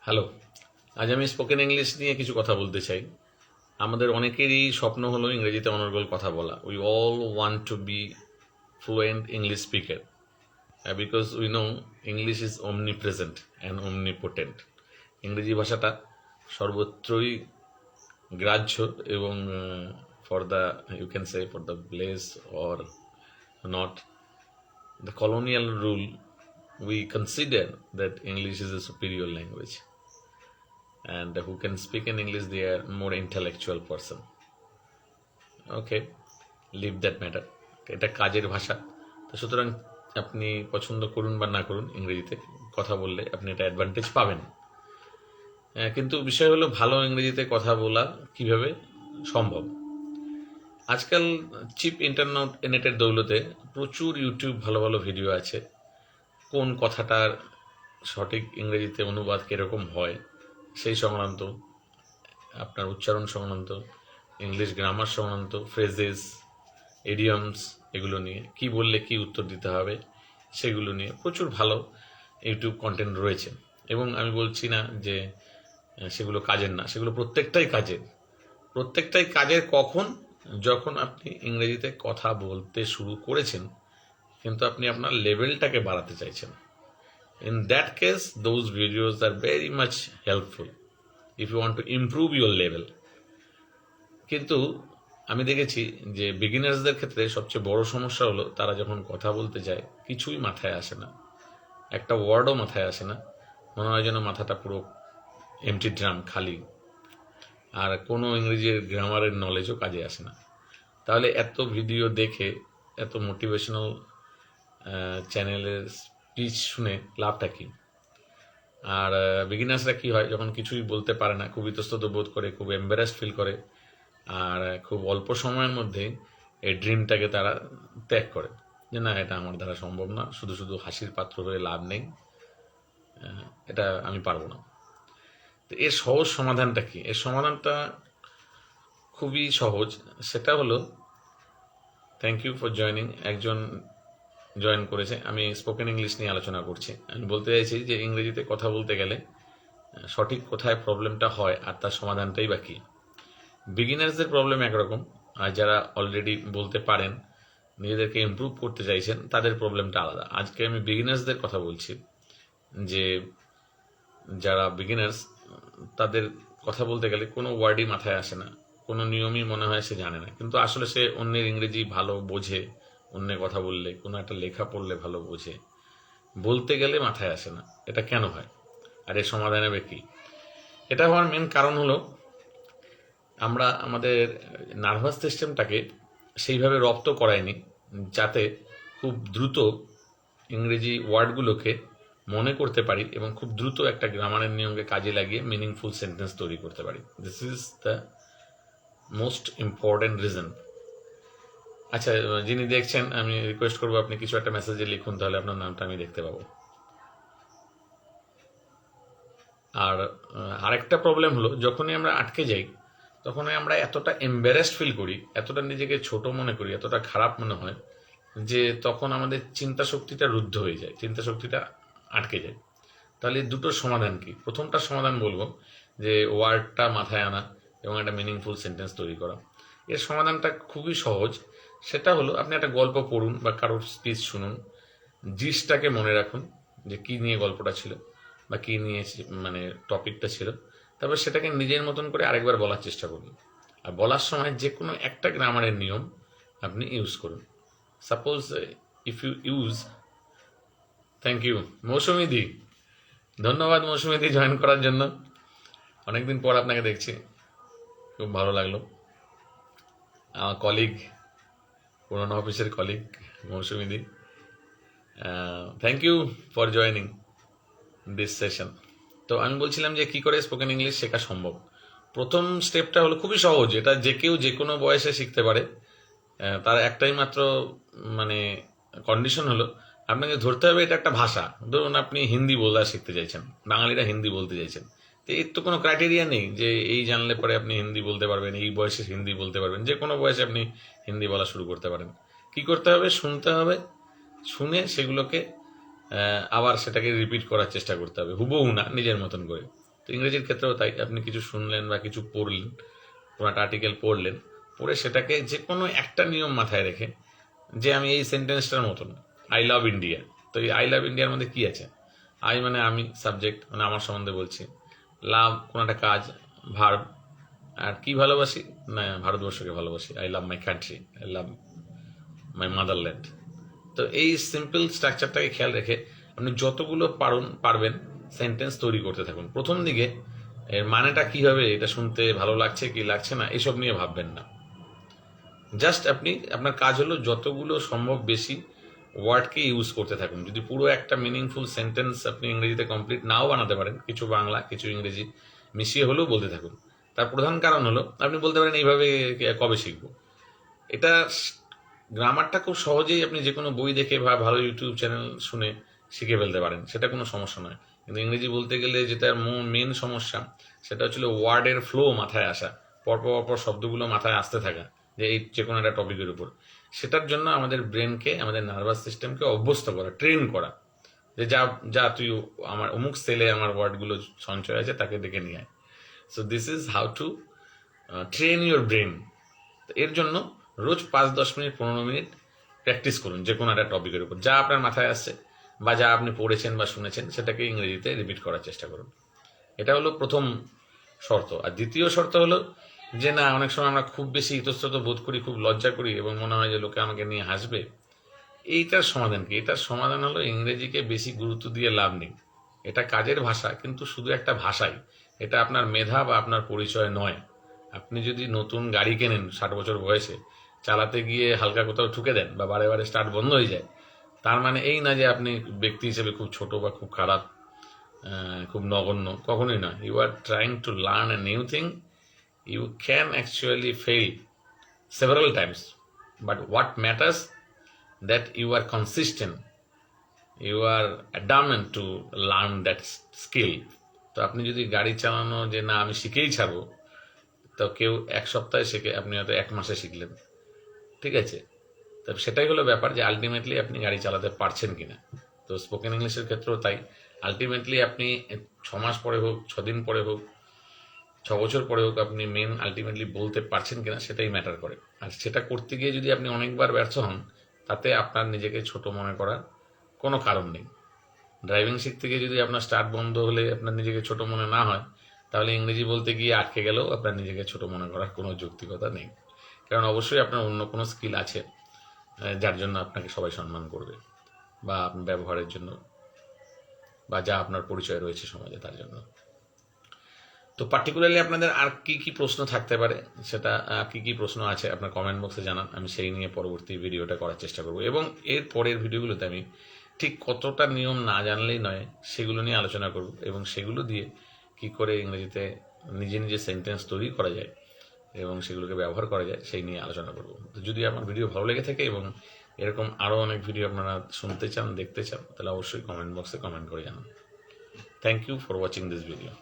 Hello, আজ আমি spoken English নিয়ে কিছু কথা বলতে চাই। আমাদের অনেকেরই স্বপ্ন হলো ইংরেজিতে অনর্গল কথা বলা। We all want to be fluent English speaker because we know English is omnipresent and omnipotent. ইংরেজি ভাষাটা সর্বত্রই গ্রাহ্য এবং for the you can say for the place or not the colonial rule we consider that English is a superior language, and who can speak in English, they are more intellectual person. Okay, leave that matter. এটা কাজের ভাষা, তো সুতরাং আপনি পছন্দ করুন বা না করুন, ইংরেজিতে কথা বললে আপনি এটা অ্যাডভান্টেজ পাবেন। কিন্তু বিষয় হলো ভালো ইংরেজিতে কথা বলা কিভাবে সম্ভব। আজকাল চিপ ইন্টারনেটের দৌলতে প্রচুর ইউটিউব ভালো ভালো ভিডিও আছে। কোন কথাটার সঠিক ইংরেজিতে অনুবাদ কীরকম হয় সেই সংক্রান্ত, আপনার উচ্চারণ সংক্রান্ত, ইংলিশ গ্রামার সংক্রান্ত, ফ্রেজেস, এডিয়মস, এগুলো নিয়ে কি বললে কি উত্তর দিতে হবে সেগুলো নিয়ে প্রচুর ভালো ইউটিউব কন্টেন্ট রয়েছে। এবং আমি বলছি না যে সেগুলো কাজের না, সেগুলো প্রত্যেকটাই কাজের। প্রত্যেকটাই কাজের কখন? যখন আপনি ইংরেজিতে কথা বলতে শুরু করেছেন কিন্তু আপনি আপনার লেভেলটাকে বাড়াতে চাইছেন। In that case, those videos are very much helpful if you want to improve your level. কিন্তু আমি দেখেছি যে বিগিনার্সদের ক্ষেত্রে সবচেয়ে বড় সমস্যা হলো তারা যখন কথা বলতে যায় কিছুই মাথায় আসে না, একটা ওয়ার্ডও মাথায় আসে না, মনে হয় যেন মাথাটা পুরো এমটি ড্রাম, খালি, আর কোনো ইংরেজির গ্রামারের নলেজও কাজে আসে না। তাহলে এত ভিডিও দেখে, এত মোটিভেশনাল চ্যানেলের স্পিচ শুনে লাভটা কি? আর বিগিনার্সরা কি হয়, যখন কিছুই বলতে পারে না, খুব ইতস্তত বোধ করে, খুব এম্বারাসড ফিল করে, আর খুব অল্প সময়ের মধ্যে এই ড্রিমটাকে তারা ত্যাগ করে, যে না, এটা আমার দ্বারা সম্ভব না, শুধু শুধু হাসির পাত্র হয়ে লাভ নেই, এটা আমি পারবো না। তো এর সহজ সমাধানটা কি? এর সমাধানটা খুবই সহজ। সেটা হলো, থ্যাংক ইউ ফর জয়নিং, একজন জয়েন করেছে। আমি স্পোকেন ইংলিশ নিয়ে আলোচনা করছি। আমি বলতে চাইছি যে ইংরেজিতে কথা বলতে গেলে সঠিক কোথায় প্রবলেমটা হয় আর তার সমাধানটাই বা কী। বিগিনার্সদের প্রবলেম একরকম, আর যারা অলরেডি বলতে পারেন, নিজেদেরকে ইমপ্রুভ করতে চাইছেন, তাদের প্রবলেমটা আলাদা। আজকে আমি বিগিনার্সদের কথা বলছি, যে যারা বিগিনার্স, তাদের কথা বলতে গেলে কোনো ওয়ার্ডই মাথায় আসে না, কোনো নিয়মই মনে হয় সে জানে না, কিন্তু আসলে সে অন্যের ইংরেজি ভালো বোঝে, অন্যের কথা বললে, কোনো একটা লেখা পড়লে ভালো বোঝে, বলতে গেলে মাথায় আসে না। এটা কেন হয় আর এর সমাধান হবে কি? এটা হওয়ার মেন কারণ হলো আমরা আমাদের নার্ভাস সিস্টেমটাকে সেইভাবে রপ্ত করাইনি যাতে খুব দ্রুত ইংরেজি ওয়ার্ডগুলোকে মনে করতে পারি এবং খুব দ্রুত একটা গ্রামারের নিয়মকে কাজে লাগিয়ে মিনিংফুল সেন্টেন্স তৈরি করতে পারি। This is the most important reason. আচ্ছা, যিনি দেখছেন, আমি রিকোয়েস্ট করবো আপনি কিছু একটা মেসেজে লিখুন, তাহলে আপনার নামটা আমি দেখতে পাবো। আর আরেকটা প্রবলেম হলো, যখনই আমরা আটকে যাই তখনই আমরা এতটা এম্বারেসড ফিল করি, এতটা নিজেকে ছোট মনে করি, এতটা খারাপ মনে হয় যে তখন আমাদের চিন্তা শক্তিটা রুদ্ধ হয়ে যায়, চিন্তা শক্তিটা আটকে যায়। তাহলে দুটো সমাধান কি? প্রথমটা সমাধান বলবো যে ওয়ার্ডটা মাথায় আনা এবং একটা মিনিংফুল সেন্টেন্স তৈরি করা। এর সমাধানটা খুবই সহজ। সেটা হলো, আপনি একটা গল্প পড়ুন বা কারোর স্পিচ শুনুন, জিসটাকে মনে রাখুন যে কী নিয়ে গল্পটা ছিল বা কী নিয়ে মানে টপিকটা ছিল, তারপর সেটাকে নিজের মতন করে আরেকবার বলার চেষ্টা করুন। আর বলার সময় যে কোনো একটা গ্রামারের নিয়ম আপনি ইউজ করুন। Suppose if you use, thank you মৌসুমিদি, ধন্যবাদ মৌসুমিদি জয়েন করার জন্য। অনেকদিন পর আপনাকে দেখছি, খুব ভালো লাগলো। আমার কলিগ, পুরোনো অফিসের কলিগ মৌসুমিদি, thank you for joining this session. তো আমি বলছিলাম যে কি করে স্পোকেন ইংলিশ শেখা সম্ভব। প্রথম স্টেপটা হলো খুবই সহজ, এটা যে কেউ যে কোনো বয়সে শিখতে পারে। তার একটাই মাত্র মানে কন্ডিশন হলো, আপনাকে ধরতে হবে এটা একটা ভাষা। ধরুন আপনি হিন্দি বলা শিখতে চাইছেন, বাঙালিরা হিন্দি বলতে চাইছেন, তো এর তো কোনো ক্রাইটেরিয়া নেই যে এই জানলে পরে আপনি হিন্দি বলতে পারবেন, এই বয়সে হিন্দি বলতে পারবেন। যে কোনো বয়সে আপনি হিন্দি বলা শুরু করতে পারেন। কি করতে হবে? শুনতে হবে, শুনে সেগুলোকে আবার সেটাকে রিপিট করার চেষ্টা করতে হবে, হুবহু না, নিজের মতন করে। তো ইংরেজির ক্ষেত্রেও তাই, আপনি কিছু শুনলেন বা কিছু পড়লেন, কোনো একটা আর্টিকেল পড়লেন, পড়ে সেটাকে যে কোনো একটা নিয়ম মাথায় রেখে, যে আমি এই সেন্টেন্সটার মতন, আই লাভ ইন্ডিয়া, তো এই আই লাভ ইন্ডিয়ার মধ্যে কি আছে? আই মানে আমি, সাবজেক্ট মানে আমার সম্বন্ধে বলছি, লাভ কোনো একটা কাজ, ভার্ব, আর কি ভালোবাসি না ভারতবর্ষকে ভালোবাসি, I love my country, I love my motherland. তো এই সিম্পল স্ট্রাকচারটাকে খেয়াল রেখে আপনি যতগুলো পারবেন সেন্টেন্স তৈরি করতে থাকুন। প্রথম দিকে এর মানেটা কী হবে, এটা শুনতে ভালো লাগছে কি লাগছে না এসব নিয়ে ভাববেন না। জাস্ট আপনার কাজ হলো যতগুলো সম্ভব বেশি ওয়ার্ডকে ইউজ করতে থাকুন। যদি পুরো একটা মিনিংফুল সেন্টেন্স আপনি ইংরেজিতে কমপ্লিট নাও বানাতে পারেন, কিছু বাংলা কিছু ইংরেজি মিশিয়ে হলেও বলতে থাকুন। তার প্রধান কারণ হলো আপনি বলতে পারেন এইভাবে কবে শিখবো। এটা গ্রামারটা খুব সহজেই আপনি যে কোনো বই দেখে বা ভালো ইউটিউব চ্যানেল শুনে শিখে ফেলতে পারেন, সেটা কোনো সমস্যা নয়। কিন্তু ইংরেজি বলতে গেলে যেটা মেন সমস্যা, সেটা হচ্ছিল ওয়ার্ডের ফ্লো মাথায় আসা, পরপর শব্দগুলো মাথায় আসতে থাকা, যে এই যে কোনো একটা টপিকের উপর। সেটার জন্য আমাদের ব্রেনকে, আমাদের নার্ভাস সিস্টেমকে অভ্যস্ত করা, ট্রেন করা, যে যা যা তুই আমার অমুক সেলে আমার ওয়ার্ডগুলো সঞ্চয় আছে, তাকে দেখে নিয়ে আয়। So this is how to train your brain. এর জন্য রোজ 5-10 মিনিট 15 মিনিট প্র্যাকটিস করুন যে কোনো একটা টপিকের উপর, যা আপনার মাথায় আসছে বা যা আপনি পড়েছেন বা শুনেছেন সেটাকে ইংরেজিতে রিপিট করার চেষ্টা করুন। এটা হলো প্রথম শর্ত। আর দ্বিতীয় শর্ত হলো যে না, অনেক সময় আমরা খুব বেশি ইতস্তত বোধ করি, খুব লজ্জা করি এবং মনে হয় যে লোকে আমাকে নিয়ে হাসবে। এইটার সমাধান কি? এটার সমাধান হলো ইংরেজিকে বেশি গুরুত্ব দিয়ে লাভ নেই। এটা কাজের ভাষা, কিন্তু শুধু একটা ভাষাই। এটা আপনার মেধা বা আপনার পরিচয় নয়। আপনি যদি নতুন গাড়ি কেনেন 60 বছর বয়সে, চালাতে গিয়ে হালকা কোথাও ঠুকে দেন বা বারে বারে স্টার্ট বন্ধ হয়ে যায়, তার মানে এই না যে আপনি ব্যক্তি হিসেবে খুব ছোট বা খুব খারাপ, খুব নগণ্য, কখনোই নয়। You are trying to learn a new thing, you can actually fail several times, but what matters that you are consistent, you are adamant to learn that skill. তো আপনি যদি গাড়ি চালানো যে না আমি শিখেই ছাড়বো, তো কেউ 1 সপ্তাহে শেখে, আপনি হয়তো 1 মাসে শিখলেন, ঠিক আছে? তো সেটাই হলো ব্যাপার, যে আলটিমেটলি আপনি গাড়ি চালাতে পারছেন কিনা। তো স্পোকেন ইংলিশের ক্ষেত্রেও তাই, আলটিমেটলি আপনি 6 মাস পরে হোক, 6 দিন পরে হোক, 6 বছর পরে হোক, আপনি আলটিমেটলি বলতে পারছেন কিনা সেটাই ম্যাটার করে। আর সেটা করতে গিয়ে যদি আপনি অনেকবার ব্যর্থ হন, তাতে আপনার নিজেকে ছোট মনে করার কোনো কারণ নেই। ড্রাইভিং শিখতে গিয়ে যদি আপনার স্টার্ট বন্ধ হলে আপনার নিজেকে ছোট মনে না হয়, তাহলে ইংরেজি বলতে গিয়ে আটকে গেলেও আপনার নিজেকে ছোট মনে করার কোনো যৌক্তিকতা নেই। কারণ অবশ্যই আপনার অন্য কোনো স্কিল আছে, যার জন্য আপনাকে সবাই সম্মান করবে, বা আপনার ব্যবহারের জন্য, বা যা আপনার পরিচয় রয়েছে সমাজে তার জন্য। তো পার্টিকুলারলি আপনাদের আর কি কি প্রশ্ন থাকতে পারে, সেটা কি কি প্রশ্ন আছে আপনার কমেন্ট বক্সে জানান। আমি সেই নিয়ে পরবর্তী ভিডিওটা করার চেষ্টা করব, এবং এর পরের ভিডিওগুলোতে আমি ঠিক কতটা নিয়ম না জানলেই নয় সেগুলো নিয়ে আলোচনা করব, এবং সেগুলো দিয়ে কি করে ইংরেজিতে নিজে নিজে সেন্টেন্স তৈরি করা যায় এবং সেগুলোকে ব্যবহার করা যায় সেই নিয়ে আলোচনা করব। তো যদি আমার ভিডিও ভালো লেগে থাকে এবং এরকম আরও অনেক ভিডিও আপনারা শুনতে চান, দেখতে চান, তাহলে অবশ্যই কমেন্ট বক্সে কমেন্ট করে জানান। Thank you for watching this video.